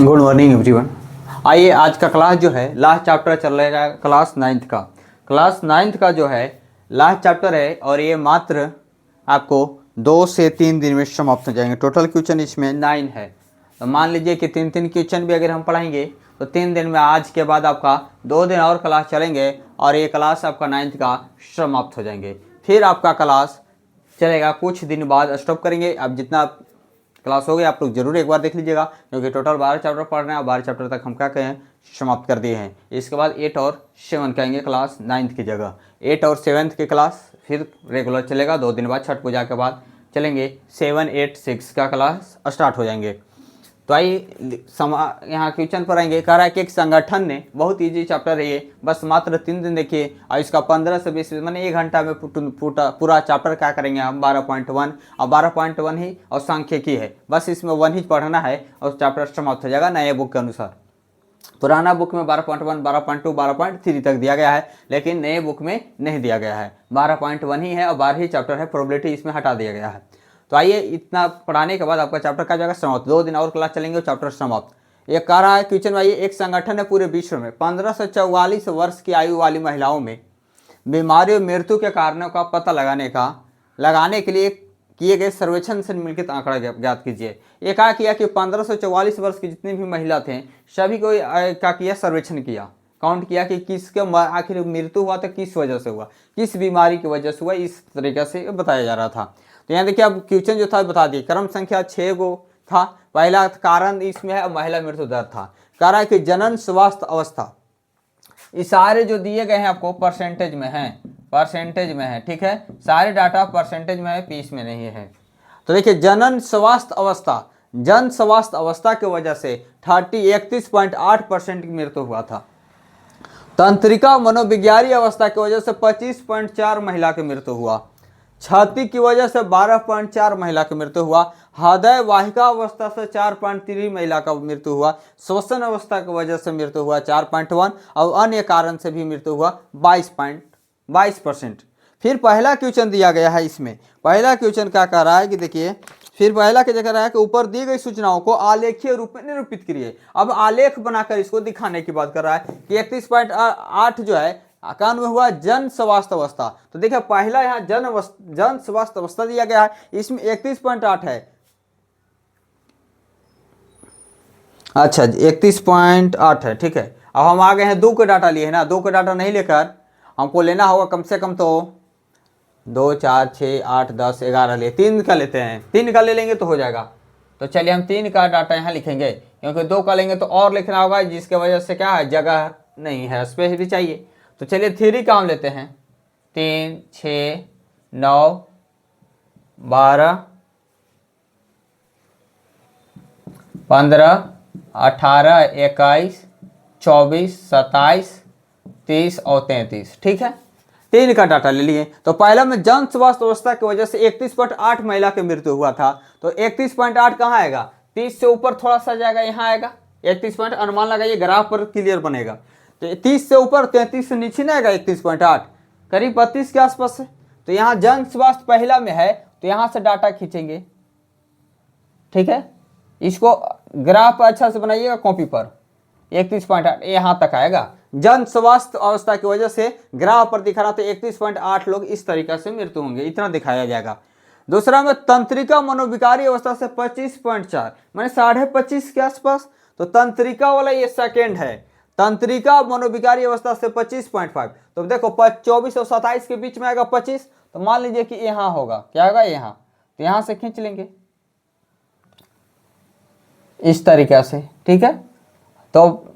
Good morning everyone. आइए आज का क्लास जो है लास्ट चैप्टर चल रहेगा क्लास नाइन्थ का जो है लास्ट चैप्टर है और ये मात्र आपको 2 से 3 दिन में समाप्त हो जाएंगे। टोटल क्वेश्चन इसमें 9 है। तो मान लीजिए कि 3 क्वेश्चन भी अगर हम पढ़ाएंगे तो 3 दिन में आज के बाद आपका 2 दिन और क्लास चलेंगे और ये क्लास आपका 9th का समाप्त हो जाएंगे। फिर आपका क्लास चलेगा, कुछ दिन बाद स्टॉप करेंगे। अब जितना क्लास हो गया आप लोग जरूर एक बार देख लीजिएगा, क्योंकि टोटल 12 चैप्टर पढ़ रहे हैं और 12 चैप्टर तक हम क्या कहें समाप्त कर दिए हैं। इसके बाद 8 और 7 कहेंगे क्लास 9th की जगह। 8 और 7th के क्लास फिर रेगुलर चलेगा। 2 दिन बाद छठ पूजा के बाद चलेंगे 7, 8, 6 का क्लास स्टार्ट हो जाएंगे। तो आइए यहाँ क्वेश्चन पर आएंगे। कह रहा है कि एक संगठन ने, बहुत इजी चैप्टर है ये, बस मात्र 3 दिन देखिए और इसका 15 से 20 मैंने 1 घंटा में पूरा चैप्टर क्या करेंगे हम 12.1 और 12.1 ही और सांख्यिकी है, बस इसमें 1 ही पढ़ना है और चैप्टर समाप्त हो जाएगा नए बुक के अनुसार। पुराना बुक में 12.1, 12.2, 12.3 तक दिया गया है, लेकिन नए बुक में नहीं दिया गया है। 12.1 ही है और 12 ही चैप्टर है, प्रोबेबिलिटी इसमें हटा दिया गया है। तो आइए इतना पढ़ाने के बाद आपका चैप्टर का जाएगा समाप्त। 2 दिन और क्लास चलेंगे और चैप्टर समाप्त। ये कह रहा है क्वेश्चन भाई, एक संगठन है पूरे विश्व में 15 से 44 वर्ष की आयु वाली महिलाओं में बीमारी और मृत्यु के कारणों का पता लगाने के लिए किए गए सर्वेक्षण से निम्नलिखित आंकड़ा ज्ञात कीजिए। ये कहा किया कि 15 से 44 वर्ष की जितनी भी महिला थे सभी को क्या किया, सर्वेक्षण किया, काउंट किया कि किसके आखिर मृत्यु हुआ तो किस वजह से हुआ, किस बीमारी की वजह से हुआ, इस तरीके से बताया जा रहा था। तो यहाँ देखिए अब क्वेश्चन जो था बता दिए। क्रम संख्या 6 गो था। पहला कारण इसमें है महिला मृत्यु दर था। कह रहा है कि जनन स्वास्थ्य अवस्था, ये सारे जो दिए गए हैं आपको परसेंटेज में है, ठीक है, सारे डाटा परसेंटेज में है, पीस में नहीं है। तो देखिए जन स्वास्थ्य अवस्था की वजह से 31.8% की मृत्यु हुआ था। तंत्रिका मनोविज्ञानी अवस्था की वजह से 25.4 महिला की मृत्यु हुआ। छाती की वजह से 12.4 महिला की मृत्यु हुआ। हृदय वाहिका अवस्था से 4.3 महिला का मृत्यु हुआ। श्वसन अवस्था की वजह से मृत्यु हुआ 4.1 और अन्य कारण से भी मृत्यु हुआ 22%। फिर पहला क्वेश्चन दिया गया है। इसमें पहला क्वेश्चन क्या कह रहा है कि देखिए, फिर पहला क्या कह रहा है कि ऊपर दी गई सूचनाओं को आलेखीय रूप में निरूपित करिए। अब आलेख बनाकर इसको दिखाने की बात कर रहा है कि 31.8 जो है कान में हुआ जन स्वास्थ्य अवस्था। तो देखिए पहला यहाँ जन स्वास्थ्य अवस्था दिया गया है, इसमें 31.8 है। अच्छा 31.8 है, ठीक है। अब हम आ गए हैं 2 के डाटा लिए है ना, 2 के डाटा नहीं लेकर हमको लेना होगा कम से कम तो 2, 4, 6, 8, 10, 11 ले 3 का लेते हैं। 3 का ले लेंगे तो हो जाएगा। तो चलिए हम 3 का डाटा यहाँ लिखेंगे, क्योंकि 2 का लेंगे तो और लिखना होगा, जिसके वजह से क्या है जगह नहीं है, स्पेस भी चाहिए। तो चलिए 3 का हम लेते हैं। 3, 6, 9, 12, 15, 18, 21, 24, 27, 30 और 33, ठीक है। 3 का डाटा ले लिए। तो पहला में जन स्वास्थ्य अवस्था की वजह से 31.8 महिला की मृत्यु हुआ था। तो 31.8 कहाँ आएगा, 30 से ऊपर थोड़ा सा जाएगा, यहाँ आएगा 31 पॉइंट। अनुमान लगाइए, ग्राफ पर क्लियर बनेगा। तो 30 से ऊपर 33 से नीचे नहीं आएगा 31.8, करीब 32 के आसपास है। तो यहाँ जन स्वास्थ्य पहला में है, तो यहाँ से डाटा खींचेंगे, ठीक है। इसको ग्राफ अच्छा से बनाइएगा कॉपी पर। 31.8 यहाँ तक आएगा। जन स्वास्थ्य अवस्था की वजह से ग्राफ पर दिखा रहा था 31.8 लोग इस तरीके से मृत्यु होंगे, इतना दिखाया जाएगा। दूसरा में तंत्रिका मनोविकारी अवस्था से 25.4 मैंने 25.5 के आसपास। तो तंत्रिका वाला ये सेकेंड है। तंत्रिका मनोविकारी अवस्था से 25.5। तो देखो 24 और 27 के बीच में आएगा 25। तो मान लीजिए कि यहाँ होगा, क्या होगा यहाँ, तो यहाँ से खींच लेंगे इस तरीके से, ठीक है। तो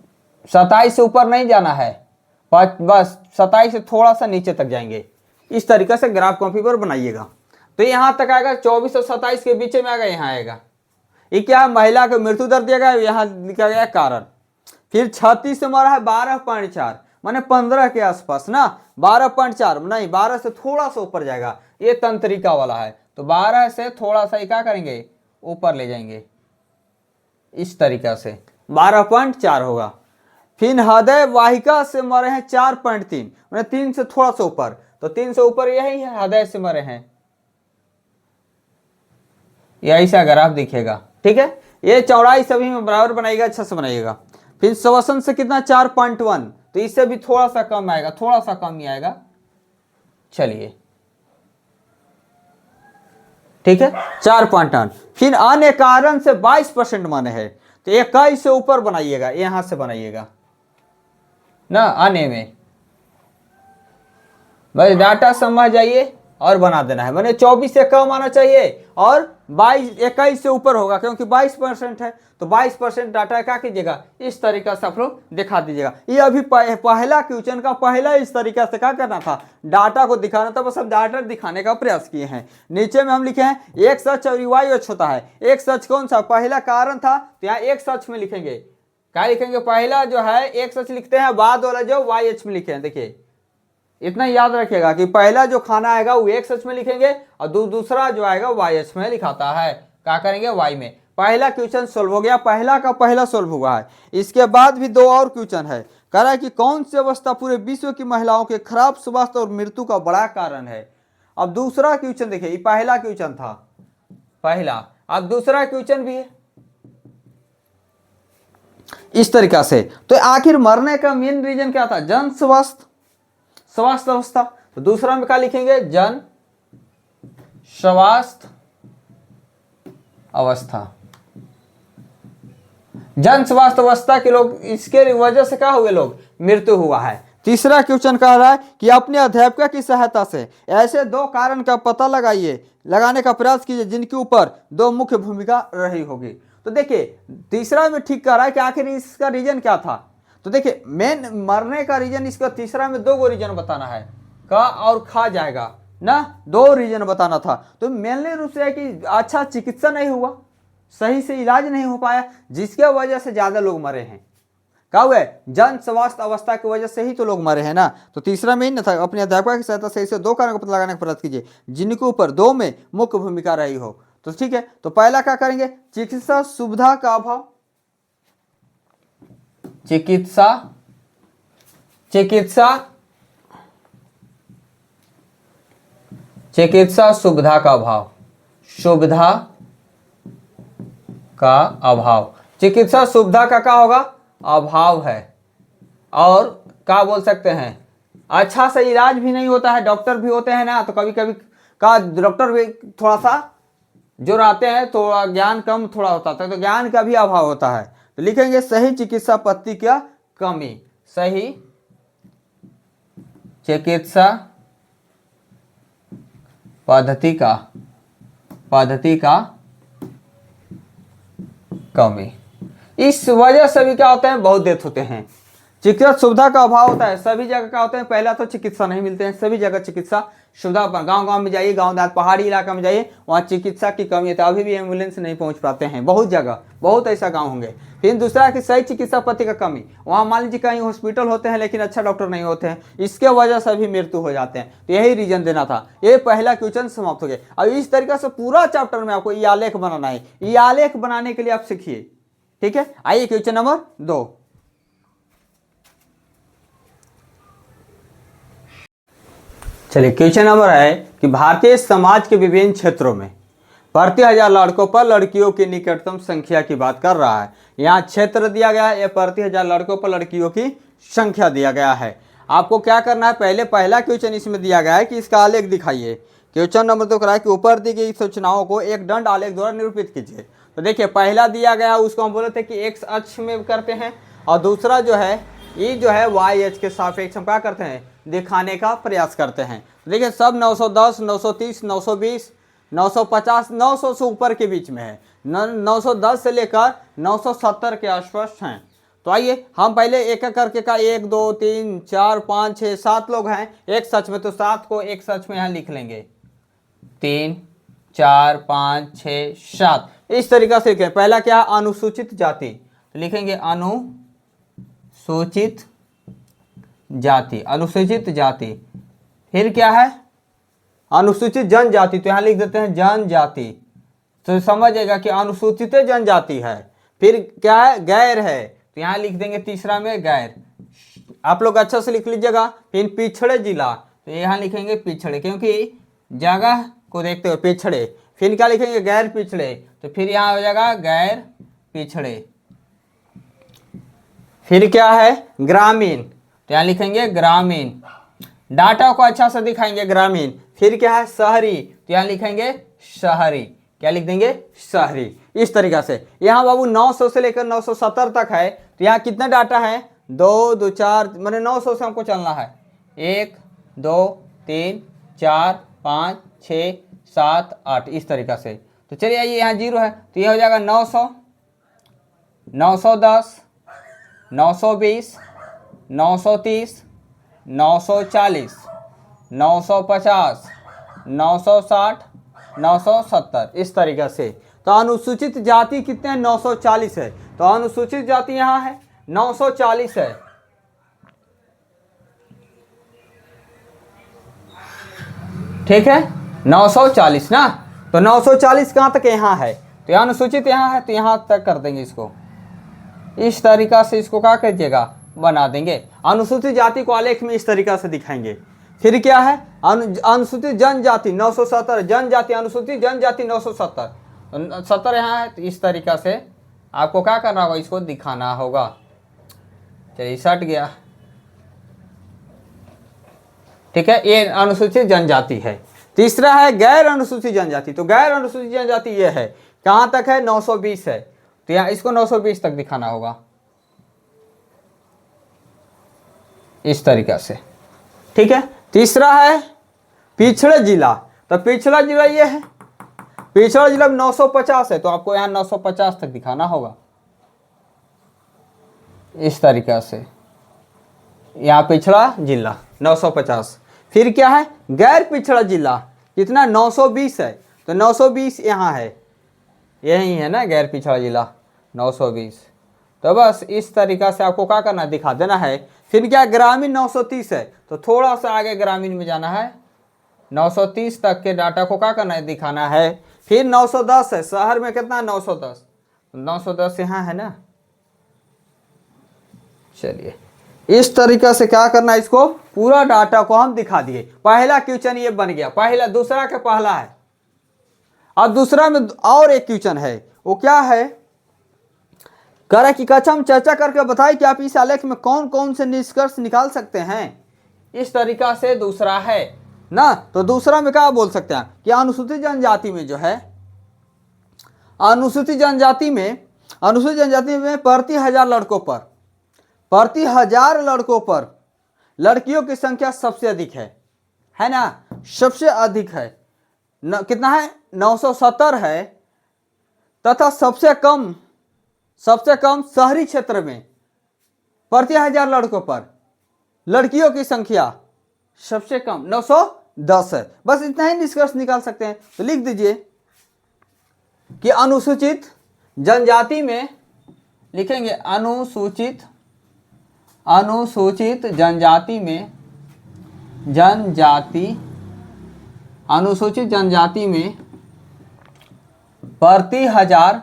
27 से ऊपर नहीं जाना है, बस 27 से थोड़ा सा नीचे तक जाएंगे। इस तरीके से ग्राफ कॉपी पर बनाइएगा। तो यहाँ तक आएगा, 24 और 27 के बीच में आएगा, यहाँ आएगा। ये क्या है, महिला का मृत्यु दर दिया गया है, यहाँ लिखा गया कारण। फिर 36 से मरा है 12.4 माने 15 के आसपास ना, 12.4 नहीं 12 से थोड़ा सा ऊपर जाएगा, ये तंत्रिका वाला है। तो 12 से थोड़ा सा क्या करेंगे, ऊपर ले जाएंगे इस तरीका से, 12.4 होगा। फिर हृदय वाहिका से मरे हैं 4.3 मैंने 3 से थोड़ा सा ऊपर। तो 3 से ऊपर यही है, हृदय से मरे हैं, ये ऐसा ग्राफ दिखेगा। ठीक है, ये चौड़ाई सभी में बराबर बनाइएगा, अच्छा से बनाइएगा। फिर श्वसन से कितना 4.1, तो इससे भी थोड़ा सा कम आएगा, थोड़ा सा कम ही आएगा। चलिए ठीक है 4.1। फिर अन्य कारण से 22% माने है, तो 21 से ऊपर बनाइएगा, यहां से बनाइएगा ना, आने में बस डाटा समझ जाइए और बना देना है। मैंने 24 से कम आना चाहिए और 21 से ऊपर होगा, क्योंकि 22% है, तो 22% डाटा क्या कीजिएगा, इस तरीका से आप लोग दिखा दीजिएगा। ये अभी पहला क्वेश्चन का पहला इस तरीका से क्या करना था, डाटा को दिखाना था, बस हम डाटा दिखाने का प्रयास किए हैं। नीचे में हम लिखे हैं एक सच और YH होता है। एक सच कौन सा, पहला कारण था, तो यहाँ एक सच में लिखेंगे, क्या लिखेंगे, पहला जो है एक सच लिखते हैं, बाद वाला जो YH में लिखे हैं। देखिए इतना याद रखिएगा कि पहला जो खाना आएगा वो एक सच में लिखेंगे और दूसरा जो आएगा YH में लिखाता है, क्या करेंगे Y में। पहला क्वेश्चन सोल्व हो गया, पहला का पहला सोल्व हुआ है। इसके बाद भी 2 और क्वेश्चन है, कह रहा है कि कौन सी अवस्था पूरे विश्व की महिलाओं के खराब स्वास्थ्य और मृत्यु का बड़ा कारण है। अब दूसरा क्वेश्चन देखिए, ये पहला क्वेश्चन था पहला, अब दूसरा क्वेश्चन भी है इस तरीका से। तो आखिर मरने का मेन रीजन क्या था, जन स्वास्थ्य अवस्था, तो दूसरा में क्या लिखेंगे, जन स्वास्थ्य अवस्था। जन स्वास्थ्य अवस्था के लोग, इसके वजह से क्या हुए, लोग मृत्यु हुआ है। तीसरा क्वेश्चन कह रहा है कि अपने अध्यापक की सहायता से ऐसे 2 कारण का पता लगाने का प्रयास कीजिए जिनके ऊपर 2 मुख्य भूमिका रही होगी। तो देखिए तीसरा में ठीक कह रहा है कि आखिर इसका रीजन क्या था। तो देखिए मेन मरने का रीजन, इसका तीसरा में 2 रीजन बताना है, का और खा जाएगा ना, 2 रीजन बताना था। तो मेनली रूप से है कि अच्छा चिकित्सा नहीं हुआ, सही से इलाज नहीं हो पाया, जिसके वजह से ज्यादा लोग मरे हैं। क्या हुआ, जन स्वास्थ्य अवस्था की वजह से ही तो लोग मरे हैं ना। तो तीसरा में ही न था, अपने अध्यापक की सहायता से इसे 2 कारण का पता लगाने का प्रयास कीजिए जिनके ऊपर 2 में मुख्य भूमिका रही हो। तो ठीक है, तो पहला क्या करेंगे, चिकित्सा सुविधा का अभाव, चिकित्सा सुविधा का अभाव, सुविधा का अभाव, चिकित्सा सुविधा का क्या होगा, अभाव है। और क्या बोल सकते हैं, अच्छा से इलाज भी नहीं होता है, डॉक्टर भी होते हैं ना, तो कभी कभी का डॉक्टर भी थोड़ा सा जो रहते हैं, थोड़ा ज्ञान कम थोड़ा होता है, तो ज्ञान का भी अभाव होता है। तो लिखेंगे सही चिकित्सा पद्धति का कमी, सही चिकित्सा पद्धति का कमी, इस वजह से भी क्या होता है, बहुत डेथ होते हैं। चिकित्सा सुविधा का अभाव होता है, सभी जगह क्या होते हैं, पहला तो चिकित्सा नहीं मिलते हैं, सभी जगह चिकित्सा सुविधा पर, गांव में जाइए, गांव देहात पहाड़ी इलाका में जाइए, वहाँ चिकित्सा की कमी है, तो अभी भी एम्बुलेंस नहीं पहुंच पाते हैं, बहुत जगह, बहुत ऐसा गांव होंगे। फिर दूसरा कि सही चिकित्सा पद्धति का कमी, वहाँ मान लीजिए कहीं हॉस्पिटल होते हैं लेकिन अच्छा डॉक्टर नहीं होते हैं, इसके वजह से भी मृत्यु हो जाते हैं। तो यही रीजन देना था। ये पहला क्वेश्चन समाप्त हो गया। अब इस तरीके से पूरा चैप्टर में आपको ये आलेख बनाना है, ये आलेख बनाने के लिए आप सीखिए, ठीक है। आइए क्वेश्चन नंबर 2, चलिए क्वेश्चन नंबर है कि भारतीय समाज के विभिन्न क्षेत्रों में प्रति 1000 लड़कों पर लड़कियों की निकटतम संख्या की बात कर रहा है। यहाँ क्षेत्र दिया गया है, प्रति 1000 लड़कों पर लड़कियों की संख्या दिया गया है। आपको क्या करना है, पहला क्वेश्चन इसमें दिया गया है कि इसका आलेख दिखाइए। क्वेश्चन नंबर 2 करा है कि ऊपर दी गई सूचनाओं को एक दंड आलेख द्वारा निरूपित कीजिए। तो देखिए पहला दिया गया उसको हम बोले थे कि एक्स अक्ष में करते हैं, और दूसरा जो है ये जो है YH के सापेक्ष हम क्या करते हैं, दिखाने का प्रयास करते हैं। तो देखिए सब 910, 930, 920, 950, 900 से ऊपर के बीच में है, 910 से लेकर 970 के आसपास हैं। तो आइए हम पहले एक एक करके का 1 2 3 4 5 6 7 लोग हैं एक सच में, तो 7 को एक सच में यहाँ लिख लेंगे, 3 4 5 6 7 इस तरीका से लिखें। पहला क्या है, अनुसूचित जाति, तो लिखेंगे अनुसूचित जाति। फिर क्या है, अनुसूचित जनजाति, तो यहाँ लिख देते हैं जनजाति, तो समझिएगा कि अनुसूचित जनजाति है। फिर क्या है, गैर है, तो यहाँ लिख देंगे तीसरा में गैर, आप लोग अच्छा से लिख लीजिएगा। फिर पिछड़े जिला, तो यहाँ लिखेंगे पिछड़े, क्योंकि जगह को देखते हुए पिछड़े। फिर क्या लिखेंगे, गैर पिछड़े, तो फिर यहाँ हो जाएगा गैर पिछड़े। फिर क्या है, ग्रामीण, तो यहाँ लिखेंगे ग्रामीण। डाटा को अच्छा से दिखाएंगे, ग्रामीण। फिर क्या है, शहरी, तो यहाँ लिखेंगे शहरी। क्या लिख देंगे, शहरी। इस तरीका से यहाँ बाबू 900 से लेकर 970 तक है, तो यहाँ कितना डाटा है, 2 2 4, मैंने 900 से हमको चलना है, 1 2 3 4 5 6 7 8, इस तरीका से। तो चलिए आइए, यहाँ 0 है, तो यह हो जाएगा 900, 910, 920, 930, 940, 950, 960, 970, इस तरीका से। तो अनुसूचित जाति कितने हैं, 940 है, तो अनुसूचित जाति यहाँ है 940 है। ठीक है, 940 ना, तो 940 कहाँ तक यहाँ है, तो यहाँ अनुसूचित यहाँ है, तो यहाँ तक कर देंगे इसको। इस तरीका से इसको क्या कीजिएगा, बना देंगे। अनुसूचित जाति को आलेख में इस तरीका से दिखाएंगे। फिर क्या है, अनुसूचित जनजाति 970, जनजाति अनुसूचित जनजाति 970, 70 यहाँ है, तो इस तरीका से आपको क्या करना होगा, इसको दिखाना होगा। चलिए सट गया। ठीक है, ये अनुसूचित जनजाति है। तीसरा है गैर अनुसूचित जनजाति, तो गैर अनुसूचित जनजाति ये है, कहाँ तक है, 920 है, तो यहाँ इसको 920 तक दिखाना होगा, इस तरीका से। ठीक है, तीसरा है पिछड़ा जिला, तो पिछड़ा जिला ये है, पिछड़ा जिला 950 है, तो आपको यहाँ 950 तक दिखाना होगा, इस तरीका से। यहाँ पिछड़ा जिला 950। फिर क्या है, गैर पिछड़ा जिला कितना, 920 है, तो 920 यहाँ है, यही है ना गैर पिछड़ा जिला 920। तो बस इस तरीका से आपको क्या करना है, दिखा देना है। फिर क्या, ग्रामीण 930 है, तो थोड़ा सा आगे ग्रामीण में जाना है, 930 तक के डाटा को क्या करना है, दिखाना है। फिर 910 है, शहर में कितना है, 910, 910 यहाँ है ना। चलिए इस तरीका से क्या करना है, इसको पूरा डाटा को हम दिखा दिए। पहला क्वेश्चन ये बन गया, पहला, दूसरा के पहला है। अब दूसरा में और एक क्वेश्चन है, वो क्या है, कह रहा है कि कक्षा में चर्चा करके बताइए कि आप इस आलेख में कौन कौन से निष्कर्ष निकाल सकते हैं। इस तरीका से दूसरा है ना। तो दूसरा में क्या बोल सकते हैं कि अनुसूचित जनजाति में जो है, अनुसूचित जनजाति में प्रति 1000 लड़कों पर लड़कियों की संख्या सबसे अधिक है ना, सबसे अधिक है कितना है, 970 है, तथा सबसे कम शहरी क्षेत्र में प्रति 1000 लड़कों पर लड़कियों की संख्या सबसे कम 910 है। बस इतना ही निष्कर्ष निकाल सकते हैं। तो लिख दीजिए कि अनुसूचित जनजाति में, लिखेंगे अनुसूचित जनजाति में, अनुसूचित जनजाति में प्रति हजार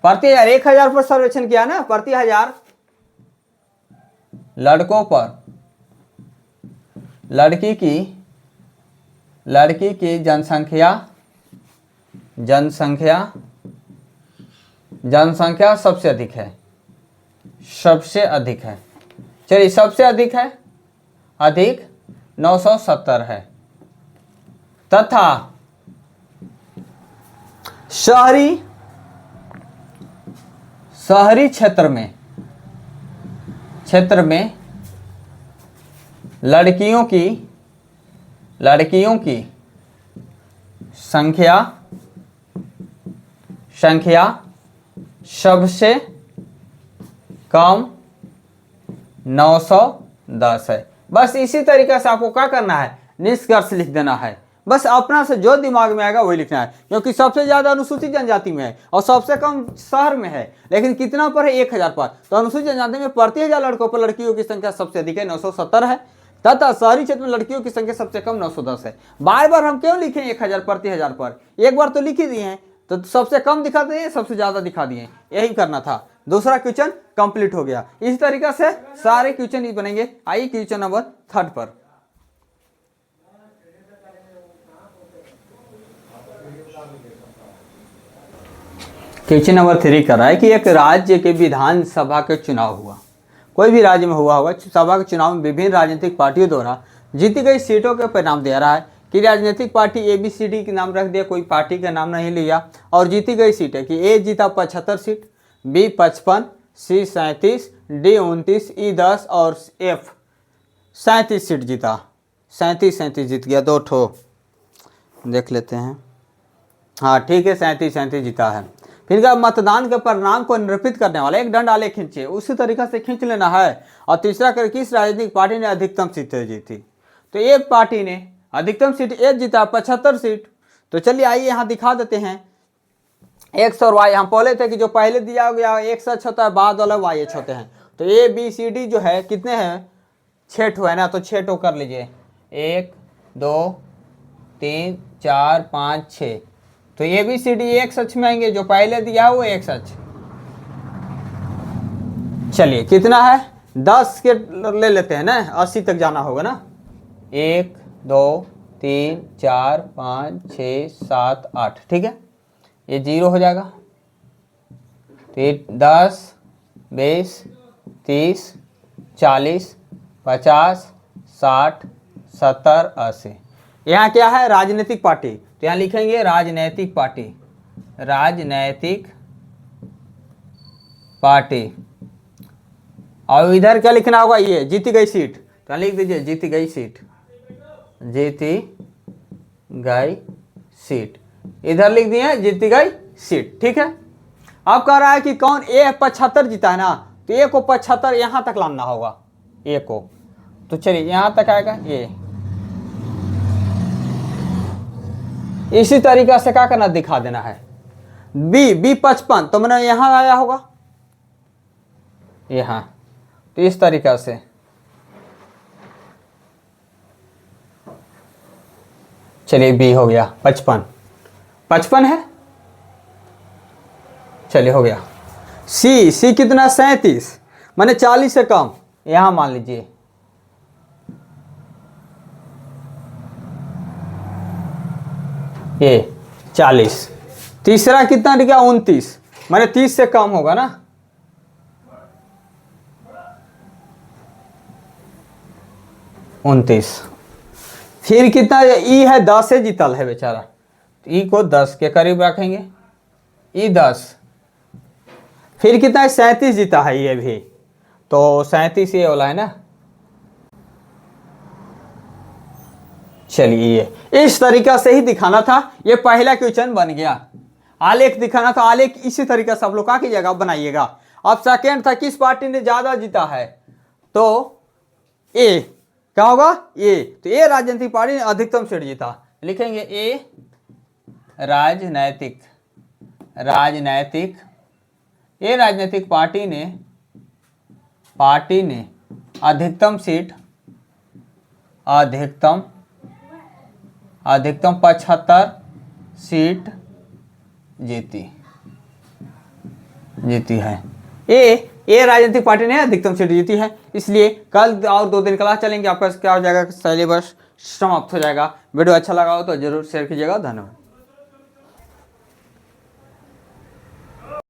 1000 पर सर्वेक्षण किया ना, प्रति 1000 लड़कों पर लड़की की जनसंख्या सबसे अधिक है, चलिए सबसे अधिक है, अधिक 970 है, तथा शहरी क्षेत्र में लड़कियों की संख्या सबसे कम 910 है। बस इसी तरीके से आपको क्या करना है, निष्कर्ष लिख देना है। बस अपना से जो दिमाग में आएगा वही लिखना है, क्योंकि सबसे ज्यादा अनुसूचित जनजाति में है और सबसे कम शहर में है, लेकिन कितना पर है, 1000 पर। तो अनुसूचित जनजाति में प्रति 1000 लड़कों पर लड़कियों की संख्या सबसे अधिक है, 970 है, तथा शहरी क्षेत्र में लड़कियों की संख्या सबसे कम 910 है। बार बार हम क्यों लिखें 1000 प्रति 1000 पर, एक बार तो लिख ही दिए हैं, तो सबसे कम दिखा दिए, सबसे ज्यादा दिखा दिए, यही करना था। दूसरा क्वेश्चन कंप्लीट हो गया। इस तरीका से सारे क्वेश्चन बनेंगे। आइए क्वेश्चन नंबर 3 पर। क्वेश्चन नंबर 3 कर रहा है कि एक राज्य के विधानसभा के चुनाव हुआ, कोई भी राज्य में हुआ होगा, सभा के चुनाव में विभिन्न राजनीतिक पार्टियों द्वारा जीती गई सीटों के परिणाम दे रहा है कि राजनीतिक पार्टी ABCD के नाम रख दिया, कोई पार्टी का नाम नहीं लिया, और जीती गई सीट है कि A जीता 75 seat, B 55, C 37, D 29, E 10 और F 37 सीट जीता। 37 जीत गया, 2 ठो देख लेते हैं। हाँ ठीक है, 37 जीता है। फिर क्या, मतदान के परिणाम को निरूपित करने वाला एक दंड आलेख खींचे, उसी तरीके से खींच लेना है। और तीसरा कर किस राजनीतिक पार्टी ने अधिकतम सीटें जीती, तो ए पार्टी ने अधिकतम सीट ए जीता 75 सीट। तो चलिए आइए यहाँ दिखा देते हैं एक्स और वाई। हम बोले थे कि जो पहले दिया गया एक्स अच्छा होता है, बाद वाला वाई अच्छा होते हैं। तो ABCD जो है कितने हैं, 6 ठो है ना, तो 6 ठो कर लीजिए, 1 2 3 4 5 6। तो ABCD एक सच में आएंगे, जो पहले दिया वो एक सच। चलिए कितना है, 10 के ले लेते हैं ना, 80 तक जाना होगा ना। 1 2 3 4 5 6 7 8, ठीक है, ये 0 हो जाएगा। तो ये 10 20 30 40 50 60 70 80। यहाँ क्या है, राजनीतिक पार्टी, तो यहाँ लिखेंगे राजनैतिक पार्टी, राजनैतिक पार्टी। और इधर क्या लिखना होगा, ये जीती गई सीट, तो यहाँ लिख दीजिए जीती गई सीट, जीती गई सीट, इधर लिख दिए जीती गई सीट, ठीक है। अब कह रहा है कि कौन, ए 75 जीता है ना, तो ए को 75 यहाँ तक लाना होगा, ए को। तो चलिए यहाँ तक आएगा ये, इसी तरीका से क्या करना, दिखा देना है। बी 55, तो मैंने यहाँ आया होगा, यहाँ, तो इस तरीका से। चलिए बी हो गया 55 है, चलिए हो गया। सी कितना, 37, माने 40 से कम, यहां मान लीजिए। ये 40। तीसरा कितना दिखा, 29, माने 30 से कम होगा ना। फिर कितना, ई है 10 से जीतल है बेचारा, तो ई को 10 के करीब रखेंगे, ई 10। फिर कितना है, 37 जीता है ये भी, तो 37 ये वाला है ना। चलिए ये इस तरीका से ही दिखाना था, ये पहला क्वेश्चन बन गया। आलेख दिखाना था, आलेख इसी तरीके से आप लोग क्या कीजिएगा, बनाइएगा। अब सेकेंड था किस पार्टी ने ज्यादा जीता है, तो ए क्या होगा, ए, तो ए राजनीतिक पार्टी ने अधिकतम सीट जीता, लिखेंगे ए राजनैतिक ए राजनीतिक पार्टी ने अधिकतम सीट, अधिकतम 75 सीट जीती है। ए राजनीतिक पार्टी ने अधिकतम सीट जीती है, इसलिए कल और 2 दिन क्लास चलेंगे, आपका क्या हो जाएगा, सिलेबस समाप्त हो जाएगा। वीडियो अच्छा लगा हो तो जरूर शेयर कीजिएगा, धन्यवाद।